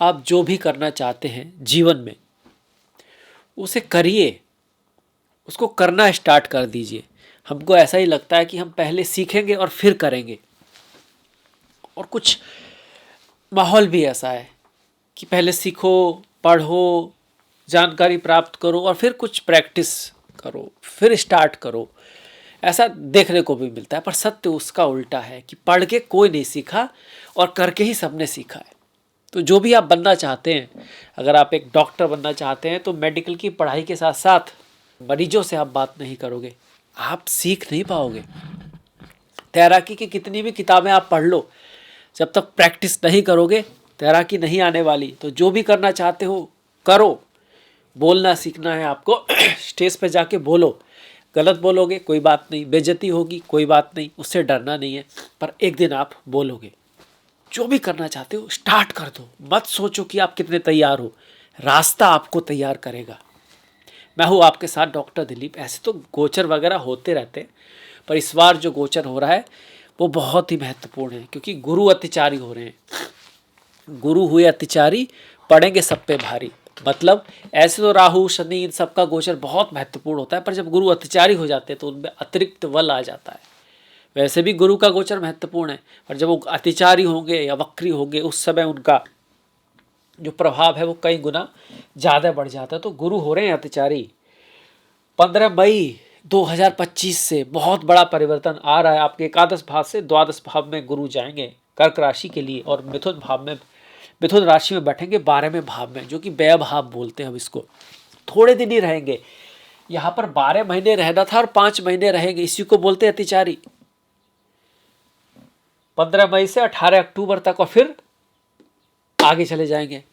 आप जो भी करना चाहते हैं जीवन में उसे करिए, उसको करना स्टार्ट कर दीजिए। हमको ऐसा ही लगता है कि हम पहले सीखेंगे और फिर करेंगे, और कुछ माहौल भी ऐसा है कि पहले सीखो, पढ़ो, जानकारी प्राप्त करो और फिर कुछ प्रैक्टिस करो, फिर स्टार्ट करो। ऐसा देखने को भी मिलता है, पर सत्य उसका उल्टा है कि पढ़ के कोई नहीं सीखा और करके ही सबने सीखा है। तो जो भी आप बनना चाहते हैं, अगर आप एक डॉक्टर बनना चाहते हैं तो मेडिकल की पढ़ाई के साथ साथ मरीजों से आप बात नहीं करोगे, आप सीख नहीं पाओगे। तैराकी की कितनी भी किताबें आप पढ़ लो, जब तक प्रैक्टिस नहीं करोगे तैराकी नहीं आने वाली। तो जो भी करना चाहते हो करो। बोलना सीखना है आपको, स्टेज पे जाके बोलो। गलत बोलोगे कोई बात नहीं, बेइज्जती होगी कोई बात नहीं, उससे डरना नहीं है, पर एक दिन आप बोलोगे। जो भी करना चाहते हो स्टार्ट कर दो, मत सोचो कि आप कितने तैयार हो, रास्ता आपको तैयार करेगा। मैं हूँ आपके साथ डॉक्टर दिलीप। ऐसे तो गोचर वगैरह होते रहते हैं, पर इस बार जो गोचर हो रहा है वो बहुत ही महत्वपूर्ण है, क्योंकि गुरु अतिचारी हो रहे हैं। गुरु हुए अतिचारी, पड़ेंगे सब पे भारी। मतलब ऐसे तो राहु शनि इन सबका गोचर बहुत महत्वपूर्ण होता है, पर जब गुरु अतिचारी हो जाते हैं तो उनमें अतिरिक्त बल आ जाता है। वैसे भी गुरु का गोचर महत्वपूर्ण है, पर जब वो अतिचारी होंगे या वक्री होंगे उस समय उनका जो प्रभाव है वो कई गुना ज़्यादा बढ़ जाता है। तो गुरु हो रहे हैं अतिचारी। 15 मई 2025 से बहुत बड़ा परिवर्तन आ रहा है। आपके एकादश भाव से द्वादश भाव में गुरु जाएंगे कर्क राशि के लिए, और मिथुन राशि में बैठेंगे 12वें भाव में, जो कि व्यय भाव बोलते हैं हम इसको। थोड़े दिन ही रहेंगे यहाँ पर, 12 महीने रहना था और 5 महीने रहेंगे, इसी को बोलते हैं अतिचारी। 15 मई से 18 अक्टूबर तक, और फिर आगे चले जाएंगे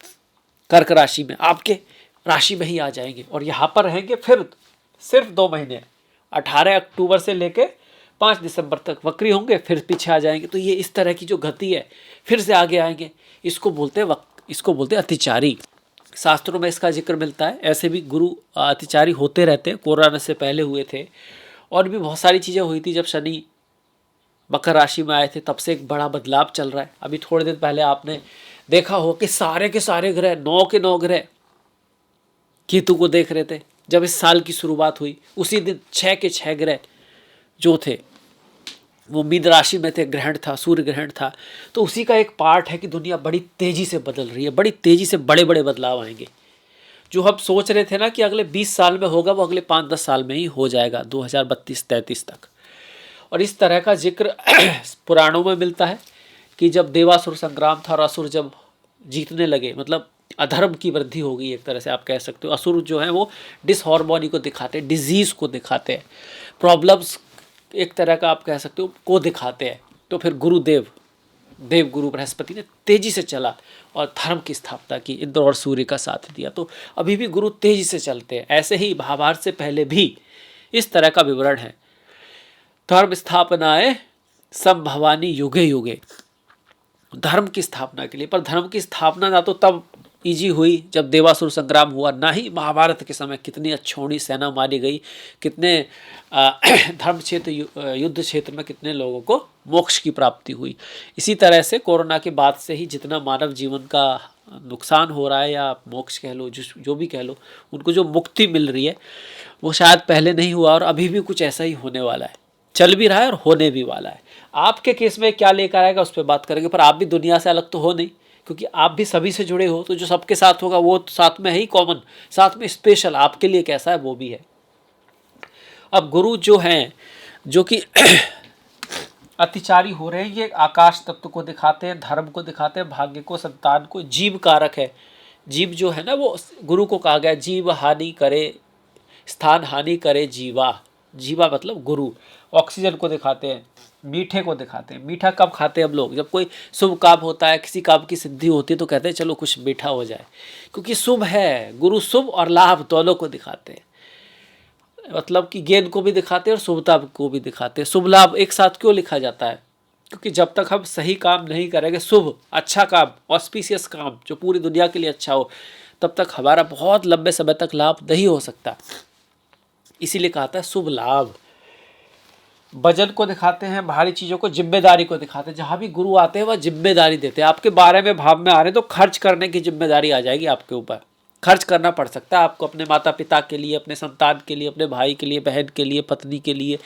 कर्क राशि में, आपके राशि में ही आ जाएंगे और यहाँ पर रहेंगे फिर सिर्फ 2 महीने, 18 अक्टूबर से लेके 5 दिसंबर तक वक्री होंगे, फिर पीछे आ जाएंगे। तो ये इस तरह की जो गति है, फिर से आगे आएंगे, इसको बोलते हैं अतिचारी। शास्त्रों में इसका जिक्र मिलता है। ऐसे भी गुरु अतिचारी होते रहते हैं, कोरोना से पहले हुए थे, और भी बहुत सारी चीज़ें हुई थी। जब शनि मकर राशि में आए थे तब से एक बड़ा बदलाव चल रहा है। अभी थोड़े दिन पहले आपने देखा हो कि सारे के सारे ग्रह, 9 के 9 ग्रह केतु को देख रहे थे। जब इस साल की शुरुआत हुई उसी दिन 6 के 6 ग्रह जो थे वो मीन राशि में थे, ग्रहण था, सूर्य ग्रहण था। तो उसी का एक पार्ट है कि दुनिया बड़ी तेजी से बदल रही है, बड़ी तेजी से बड़े बड़े बदलाव आएंगे। जो हम सोच रहे थे ना कि अगले 20 साल में होगा, वो अगले 5-10 साल में ही हो जाएगा, 2032-33 तक। और इस तरह का जिक्र पुराणों में मिलता है कि जब देवासुर संग्राम था और असुर जब जीतने लगे, मतलब अधर्म की वृद्धि हो गई, एक तरह से आप कह सकते हो। असुर जो है वो डिसहार्मोनी को दिखाते हैं, डिजीज़ को दिखाते हैं, प्रॉब्लम्स एक तरह का आप कह सकते हो को दिखाते हैं। तो फिर देव गुरु बृहस्पति ने तेजी से चला और धर्म की स्थापना की, इंद्र और सूर्य का साथ दिया। तो अभी भी गुरु तेजी से चलते हैं। ऐसे ही महाभारत से पहले भी इस तरह का विवरण है। धर्म स्थापनाए संभवानी युगे युगे, धर्म की स्थापना के लिए। पर धर्म की स्थापना ना तो तब इजी हुई जब देवासुर संग्राम हुआ, ना ही महाभारत के समय कितनी अक्षौणी सेना मारी गई, कितने धर्म क्षेत्र युद्ध क्षेत्र में कितने लोगों को मोक्ष की प्राप्ति हुई। इसी तरह से कोरोना के बाद से ही जितना मानव जीवन का नुकसान हो रहा है, या मोक्ष कह लो, जो भी कह लो, उनको जो मुक्ति मिल रही है वो शायद पहले नहीं हुआ, और अभी भी कुछ ऐसा ही होने वाला है, चल भी रहा है और होने भी वाला है। आपके केस में क्या लेकर आएगा उस पर बात करेंगे, पर आप भी दुनिया से अलग तो हो नहीं, क्योंकि आप भी सभी से जुड़े हो। तो जो सबके साथ होगा वो साथ में है ही कॉमन, साथ में स्पेशल आपके लिए कैसा है वो भी है। अब गुरु जो हैं, जो कि अतिचारी हो रहे हैं, ये आकाश तत्व को दिखाते हैं, धर्म को दिखाते हैं, भाग्य को, संतान को, जीव कारक है। जीव जो है ना, वो गुरु को कहा गया जीव हानि करे, स्थान हानि करे जीवा। जीवा मतलब गुरु। ऑक्सीजन को दिखाते हैं, मीठे को दिखाते हैं। मीठा कब खाते हैं हम लोग? जब कोई शुभ काम होता है, किसी काम की सिद्धि होती है, तो कहते हैं चलो कुछ मीठा हो जाए, क्योंकि शुभ है। गुरु शुभ और लाभ दोनों को दिखाते हैं, मतलब कि गेन को भी दिखाते हैं और शुभता को भी दिखाते हैं। शुभ लाभ एक साथ क्यों लिखा जाता है? क्योंकि जब तक हम सही काम नहीं करेंगे, शुभ अच्छा काम, ऑस्पिशियस काम जो पूरी दुनिया के लिए अच्छा हो, तब तक हमारा बहुत लंबे समय तक लाभ नहीं हो सकता। इसीलिए कहा था शुभ लाभ। वजन को दिखाते हैं, भारी चीज़ों को, जिम्मेदारी को दिखाते हैं। जहाँ भी गुरु आते हैं वह जिम्मेदारी देते हैं। आपके बारे में भाव में आ रहे हैं तो खर्च करने की जिम्मेदारी आ जाएगी आपके ऊपर। खर्च करना पड़ सकता है आपको अपने माता पिता के लिए, अपने संतान के लिए, अपने भाई के लिए, बहन के लिए, पत्नी के लिए।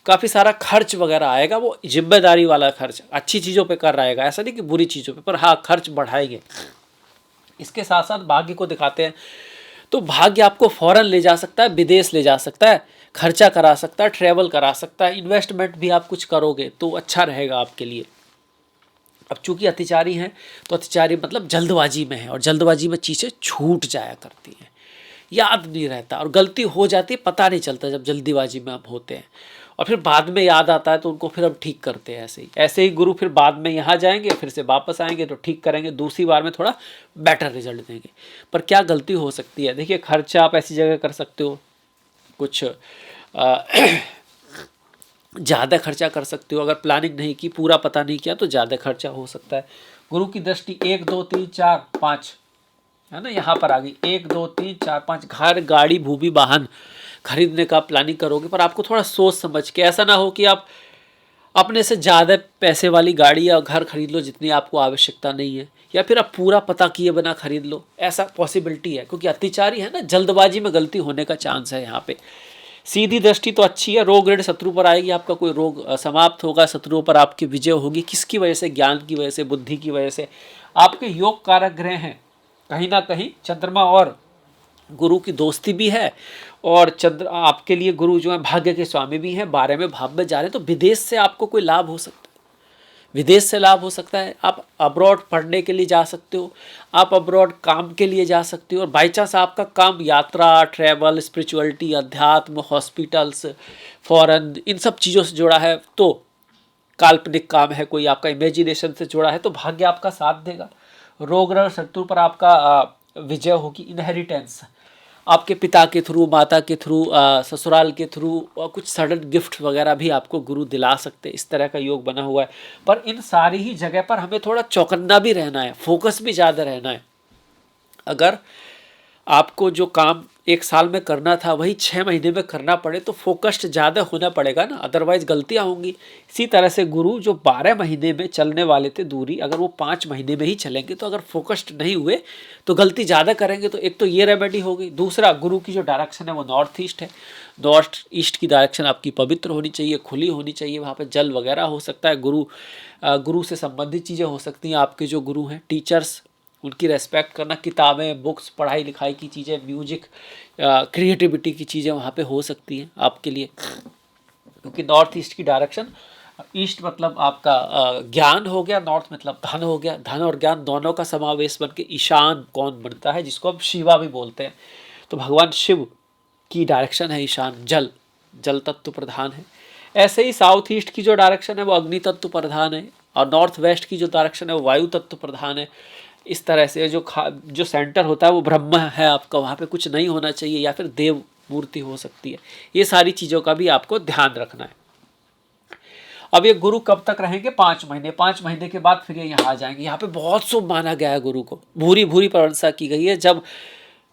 काफ़ी सारा खर्च वगैरह आएगा, वो जिम्मेदारी वाला खर्च। अच्छी चीज़ों पे कर रहेगा, ऐसा नहीं कि बुरी चीज़ों पे, पर हाँ खर्च बढ़ाएंगे। इसके साथ साथ भाग्य को दिखाते हैं, तो भाग्य आपको फॉरेन ले जा सकता है, विदेश ले जा सकता है, खर्चा करा सकता है, ट्रैवल करा सकता है, इन्वेस्टमेंट भी आप कुछ करोगे तो अच्छा रहेगा आपके लिए। अब चूंकि अतिचारी हैं तो अतिचारी मतलब जल्दबाजी में है, और जल्दबाजी में चीज़ें छूट जाया करती हैं, याद नहीं रहता, और गलती हो जाती है पता नहीं चलता जब जल्दीबाजी में हम होते हैं, और फिर बाद में याद आता है तो उनको फिर हम ठीक करते हैं। ऐसे ही गुरु फिर बाद में यहाँ जाएंगे, फिर से वापस आएंगे तो ठीक करेंगे, दूसरी बार में थोड़ा बेटर रिजल्ट देंगे। पर क्या गलती हो सकती है? देखिए, खर्चा आप ऐसी जगह कर सकते हो, कुछ ज़्यादा खर्चा कर सकते हो। अगर प्लानिंग नहीं की, पूरा पता नहीं किया, तो ज़्यादा खर्चा हो सकता है। गुरु की दृष्टि 1 2 3 4 5 है ना, यहाँ पर आ गई 1 2 3 4 5। घर, गाड़ी, भूमि, वाहन खरीदने का प्लानिंग करोगे, पर आपको थोड़ा सोच समझ के, ऐसा ना हो कि आप अपने से ज़्यादा पैसे वाली गाड़ी या घर खरीद लो जितनी आपको आवश्यकता नहीं है, या फिर आप पूरा पता किए बिना खरीद लो, ऐसा पॉसिबिलिटी है। क्योंकि अतिचारी है ना, जल्दबाजी में गलती होने का चांस है यहाँ पे। सीधी दृष्टि तो अच्छी है, रोग ऋण शत्रु पर आएगी, आपका कोई रोग समाप्त होगा, शत्रुओं पर आपकी विजय होगी। किसकी वजह से? ज्ञान की वजह से, बुद्धि की वजह से। आपके योग कारक ग्रह हैं, कहीं ना कहीं चंद्रमा और गुरु की दोस्ती भी है, और चंद्र आपके लिए गुरु जो है भाग्य के स्वामी भी हैं, 12वें भाव में जा रहे हैं, तो विदेश से आपको कोई लाभ हो सकता है, विदेश से लाभ हो सकता है। आप अब्रॉड पढ़ने के लिए जा सकते हो, आप अब्रॉड काम के लिए जा सकते हो, और बाई चांस आपका काम यात्रा, ट्रैवल, स्पिरिचुअलिटी, अध्यात्म, हॉस्पिटल्स, फॉरेन, इन सब चीज़ों से जुड़ा है, तो काल्पनिक काम है, कोई आपका इमेजिनेशन से जुड़ा है, तो भाग्य आपका साथ देगा। रोग ऋण शत्रु पर आपका विजय होगी। इनहेरिटेंस, आपके पिता के थ्रू, माता के थ्रू, ससुराल के थ्रू, और कुछ सडन गिफ्ट वगैरह भी आपको गुरु दिला सकते हैं, इस तरह का योग बना हुआ है। पर इन सारी ही जगह पर हमें थोड़ा चौकन्ना भी रहना है, फोकस भी ज़्यादा रहना है। अगर आपको जो काम 1 साल में करना था वही 6 महीने में करना पड़े तो फोकस्ड ज़्यादा होना पड़ेगा ना, अदरवाइज गलतियाँ होंगी। इसी तरह से गुरु जो 12 महीने में चलने वाले थे दूरी, अगर वो 5 महीने में ही चलेंगे तो अगर फोकस्ड नहीं हुए तो गलती ज़्यादा करेंगे। तो एक तो ये रेमेडी हो गई। दूसरा, गुरु की जो डायरेक्शन है वो नॉर्थ ईस्ट है। नॉर्थ ईस्ट की डायरेक्शन आपकी पवित्र होनी चाहिए, खुली होनी चाहिए, वहाँ पर जल वगैरह हो सकता है। गुरु से संबंधित चीज़ें हो सकती हैं। आपके जो गुरु हैं, टीचर्स, उनकी रेस्पेक्ट करना, किताबें, बुक्स, पढ़ाई लिखाई की चीज़ें, म्यूजिक, क्रिएटिविटी की चीज़ें वहाँ पे हो सकती हैं आपके लिए। क्योंकि नॉर्थ ईस्ट की डायरेक्शन, ईस्ट मतलब आपका ज्ञान हो गया, नॉर्थ मतलब धन हो गया। धन और ज्ञान दोनों का समावेश बन के ईशान कौन बनता है, जिसको हम शिवा भी बोलते हैं। तो भगवान शिव की डायरेक्शन है ईशान, जल तत्व प्रधान है। ऐसे ही साउथ ईस्ट की जो डायरेक्शन है वो अग्नि तत्व प्रधान है, और नॉर्थ वेस्ट की जो डायरेक्शन है वो वायु तत्व प्रधान है। इस तरह से जो सेंटर होता है वो ब्रह्म है आपका, वहाँ पे कुछ नहीं होना चाहिए, या फिर देव मूर्ति हो सकती है। ये सारी चीज़ों का भी आपको ध्यान रखना है। अब ये गुरु कब तक रहेंगे? 5 महीने। 5 महीने के बाद फिर ये यहाँ आ जाएंगे। यहाँ पे बहुत शुभ माना गया है गुरु को, भूरी भूरी प्रशंसा की गई है। जब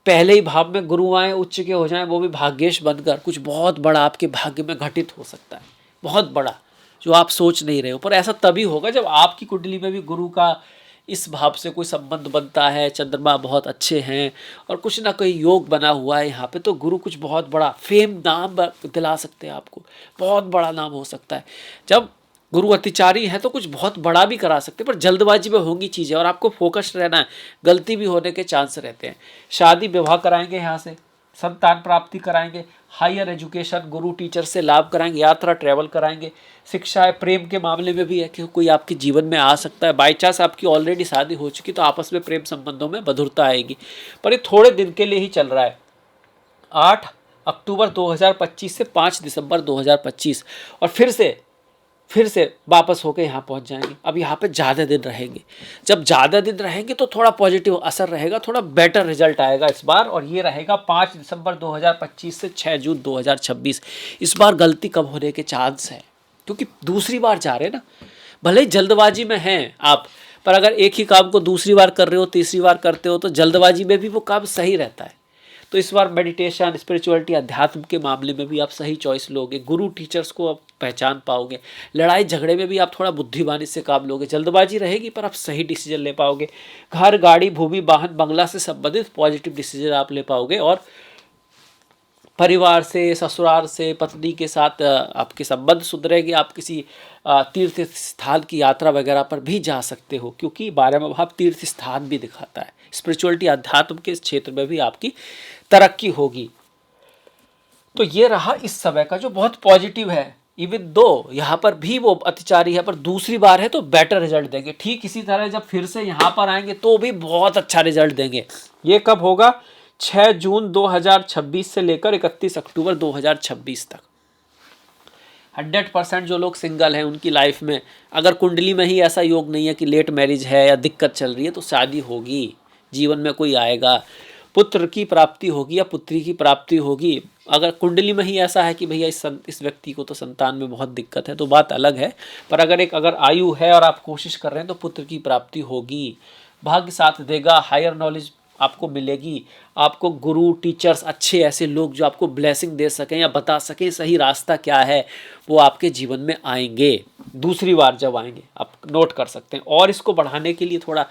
पहले ही भाव में गुरु आए, उच्च के हो जाएं, वो भी भाग्येश बनकर, कुछ बहुत बड़ा आपके भाग्य में घटित हो सकता है, बहुत बड़ा, जो आप सोच नहीं रहे हो। पर ऐसा तभी होगा जब आपकी कुंडली में भी गुरु का इस भाव से कोई संबंध बनता है, चंद्रमा बहुत अच्छे हैं, और कुछ ना कोई योग बना हुआ है यहाँ पे, तो गुरु कुछ बहुत बड़ा फेम, नाम दिला सकते हैं आपको, बहुत बड़ा नाम हो सकता है। जब गुरु अतिचारी है तो कुछ बहुत बड़ा भी करा सकते हैं, पर जल्दबाजी में होंगी चीज़ें, और आपको फोकस्ड रहना है, गलती भी होने के चांस रहते हैं। शादी विवाह कराएंगे यहाँ से, संतान प्राप्ति कराएंगे, हायर एजुकेशन गुरु टीचर से लाभ कराएंगे, यात्रा ट्रैवल कराएंगे, शिक्षा है। प्रेम के मामले में भी है कि कोई आपके जीवन में आ सकता है। बाई चांस आपकी ऑलरेडी शादी हो चुकी तो आपस में प्रेम संबंधों में मधुरता आएगी, पर ये थोड़े दिन के लिए ही चल रहा है। 8 अक्टूबर 2025 से 5 दिसंबर 2025, और फिर से वापस होकर यहाँ पहुँच जाएंगे। अब यहाँ पे ज़्यादा दिन रहेंगे। जब ज़्यादा दिन रहेंगे तो थोड़ा पॉजिटिव असर रहेगा, थोड़ा बेटर रिजल्ट आएगा इस बार, और ये रहेगा 5 दिसंबर 2025 से 6 जून 2026। इस बार गलती कम होने के चांस है, क्योंकि दूसरी बार जा रहे हैं ना। भले ही जल्दबाजी में हैं आप, पर अगर एक ही काम को दूसरी बार कर रहे हो, तीसरी बार करते हो, तो जल्दबाजी में भी वो काम सही रहता है। तो इस बार मेडिटेशन, स्पिरिचुअलिटी, अध्यात्म के मामले में भी आप सही चॉइस लोगे। गुरु टीचर्स को आप पहचान पाओगे। लड़ाई झगड़े में भी आप थोड़ा बुद्धिमानी से काम लोगे। जल्दबाजी रहेगी पर आप सही डिसीजन ले पाओगे। घर, गाड़ी, भूमि, वाहन, बंगला से संबंधित पॉजिटिव डिसीजन आप ले पाओगे। और परिवार से, ससुराल से, पत्नी के साथ आपके संबंध सुधरेंगे। आप किसी तीर्थ स्थान की यात्रा वगैरह पर भी जा सकते हो, क्योंकि 12वां भाव तीर्थ स्थान भी दिखाता है। स्पिरिचुअलिटी, अध्यात्म के क्षेत्र में भी आपकी तरक्की होगी। तो ये रहा इस समय का जो बहुत पॉजिटिव है। इवन दो यहाँ पर भी वो अतिचारी है, पर दूसरी बार है तो बेटर रिजल्ट देंगे। ठीक इसी तरह जब फिर से यहाँ पर आएंगे तो भी बहुत अच्छा रिजल्ट देंगे। ये कब होगा? 6 जून 2026 से लेकर 31 अक्टूबर 2026 तक। 100% जो लोग सिंगल हैं उनकी लाइफ में अगर कुंडली में ही ऐसा योग नहीं है कि लेट मैरिज है या दिक्कत चल रही है, तो शादी होगी, जीवन में कोई आएगा, पुत्र की प्राप्ति होगी या पुत्री की प्राप्ति होगी। अगर कुंडली में ही ऐसा है कि भैया इस व्यक्ति को तो संतान में बहुत दिक्कत है, तो बात अलग है। पर अगर आयु है और आप कोशिश कर रहे हैं तो पुत्र की प्राप्ति होगी। भाग्य साथ देगा, हायर नॉलेज आपको मिलेगी। आपको गुरु, टीचर्स, अच्छे ऐसे लोग जो आपको ब्लेसिंग दे सकें या बता सकें सही रास्ता क्या है, वो आपके जीवन में आएंगे। दूसरी बार जब आएंगे आप नोट कर सकते हैं। और इसको बढ़ाने के लिए थोड़ा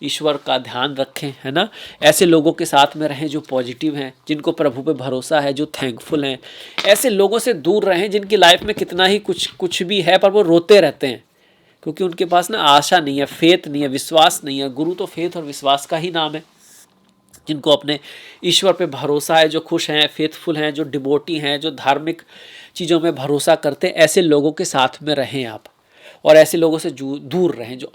ईश्वर का ध्यान रखें, है ना। ऐसे लोगों के साथ में रहें जो पॉजिटिव हैं, जिनको प्रभु पे भरोसा है, जो थैंकफुल हैं। ऐसे लोगों से दूर रहें जिनकी लाइफ में कितना ही कुछ भी है पर वो रोते रहते हैं, क्योंकि उनके पास ना आशा नहीं है, फेथ नहीं है, विश्वास नहीं है। गुरु तो फेथ और विश्वास का ही नाम है। जिनको अपने ईश्वर पे भरोसा है, जो खुश हैं, फेथफुल हैं, जो डिवोटी हैं, जो धार्मिक चीज़ों में भरोसा करते हैं, ऐसे लोगों के साथ में रहें आप। और ऐसे लोगों से दूर रहें जो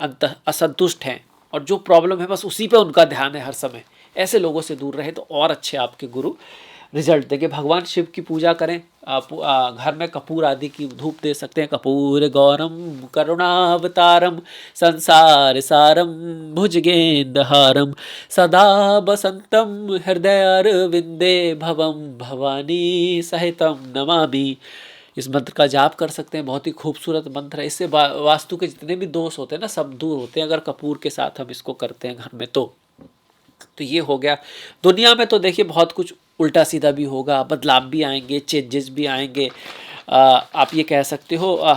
असंतुष्ट हैं और जो प्रॉब्लम है बस उसी पे उनका ध्यान है हर समय। ऐसे लोगों से दूर रहें तो और अच्छे आपके गुरु रिजल्ट देंगे। भगवान शिव की पूजा करें। घर में कपूर आदि की धूप दे सकते हैं। कपूर गौरम करुणावतारम संसार सारम भुजगेंदहारम सदा बसंतम हृदयारविंदे भवम भवानी सहितम नमामि। इस मंत्र का जाप कर सकते हैं। बहुत ही खूबसूरत मंत्र है। इससे वास्तु के जितने भी दोष होते हैं ना, सब दूर होते हैं अगर कपूर के साथ हम इसको करते हैं घर में तो ये हो गया। दुनिया में तो देखिए बहुत कुछ उल्टा सीधा भी होगा, बदलाव भी आएंगे, चेंजेस भी आएंगे। आप ये कह सकते हो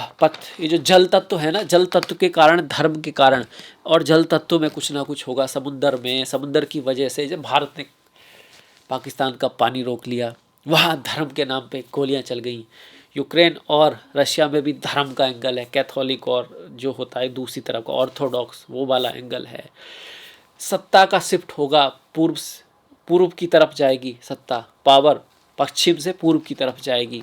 ये जो जल तत्व है ना, जल तत्व के कारण, धर्म के कारण, और जल तत्व में कुछ ना कुछ होगा। समुंदर में, समुंदर की वजह से जब भारत ने पाकिस्तान का पानी रोक लिया, वहाँ धर्म के नाम पे गोलियाँ चल गई। यूक्रेन और रशिया में भी धर्म का एंगल है, कैथोलिक और जो होता है दूसरी तरफ का ऑर्थोडॉक्स, वो वाला एंगल है। सत्ता का शिफ्ट होगा, पूर्व की तरफ जाएगी सत्ता, पावर पश्चिम से पूर्व की तरफ जाएगी।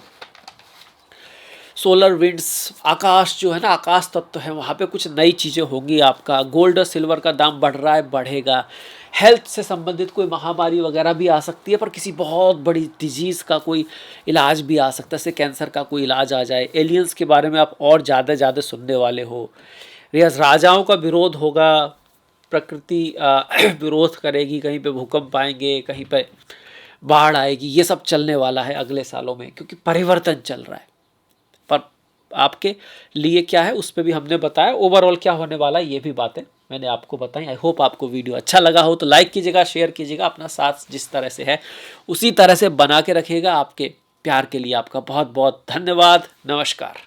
सोलर विंड्स, आकाश जो है ना, आकाश तत्व है, वहाँ पे कुछ नई चीज़ें होंगी। आपका गोल्ड और सिल्वर का दाम बढ़ रहा है, बढ़ेगा। हेल्थ से संबंधित कोई महामारी वगैरह भी आ सकती है, पर किसी बहुत बड़ी डिजीज़ का कोई इलाज भी आ सकता है। जैसे कैंसर का कोई इलाज आ जाए। एलियंस के बारे में आप और ज़्यादा सुनने वाले हो। राजाओं का विरोध होगा, प्रकृति विरोध करेगी, कहीं पे भूकंप आएंगे, कहीं पे बाढ़ आएगी। ये सब चलने वाला है अगले सालों में, क्योंकि परिवर्तन चल रहा है। पर आपके लिए क्या है उस पर भी हमने बताया। ओवरऑल क्या होने वाला है ये भी बातें मैंने आपको बताई। आई होप आपको वीडियो अच्छा लगा हो तो लाइक कीजिएगा, शेयर कीजिएगा। अपना साथ जिस तरह से है उसी तरह से बना के रखिएगा। आपके प्यार के लिए आपका बहुत बहुत धन्यवाद। नमस्कार।